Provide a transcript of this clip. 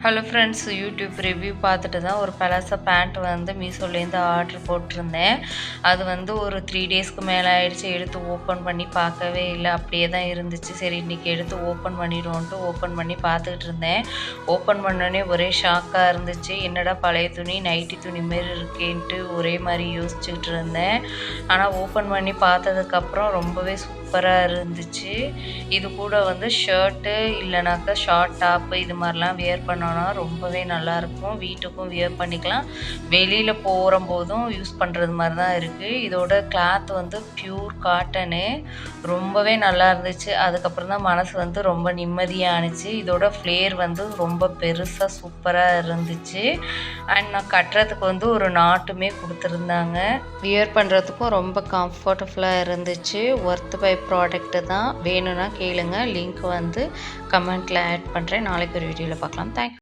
Hello friends, YouTube review பார்த்துட்டு தான் ஒரு பலாசா பேண்ட் வந்து மீஷோலேருந்து ஆர்டர் போட்டிருந்தேன். அது வந்து ஒரு 3 டேஸ்க்கு மேலே ஆயிடுச்சு. எடுத்து ஓப்பன் பண்ணி பார்க்கவே இல்லை, அப்படியே தான் இருந்துச்சு. சரி இன்றைக்கி எடுத்து ஓப்பன் பண்ணிடுவோன்ட்டு ஓப்பன் பண்ணி பார்த்துக்கிட்டு இருந்தேன். ஓப்பன் பண்ணோடனே ஒரே ஷாக்காக இருந்துச்சு. என்னடா பழைய துணி நைட்டி துணி மாரி இருக்கேன்ட்டு ஒரே மாதிரி யோசிச்சுக்கிட்டு இருந்தேன். ஆனால் ஓப்பன் பண்ணி பார்த்ததுக்கப்புறம் ரொம்பவே சூப்பராக இருந்துச்சு. இது கூட வந்து ஷர்ட்டு இல்லைனாக்கா ஷார்ட் டாப்பு இது மாதிரிலாம் வியர் பண்ணோன்னா ரொம்பவே நல்லாயிருக்கும். வீட்டுக்கும் வியர் பண்ணிக்கலாம், வெளியில் போகும்போதும் யூஸ் பண்ணுறது மாதிரி தான் இருக்குது. இதோட கிளாத் வந்து பியூர் காட்டனு, ரொம்பவே நல்லா இருந்துச்சு. அதுக்கப்புறம் தான் மனசு வந்து ரொம்ப நிம்மதியானுச்சு. இதோட ஃப்ளேர் வந்து ரொம்ப பெருசாக சூப்பராக இருந்துச்சு. அண்ட் நான் கட்டுறதுக்கு வந்து ஒரு நாட்டுமே கொடுத்துருந்தாங்க. வியர் பண்ணுறதுக்கும் ரொம்ப கம்ஃபர்டபுளாக இருந்துச்சு. ஒர்த் பை ப்ராடக்ட்டு தான். வேணும்னா கேளுங்க, லிங்க் வந்து கமெண்ட்டில் ஆட் பண்ணுறேன். நாளைக்கு ஒரு வீடியோவில் பார்க்கலாம். தேங்க்யூ.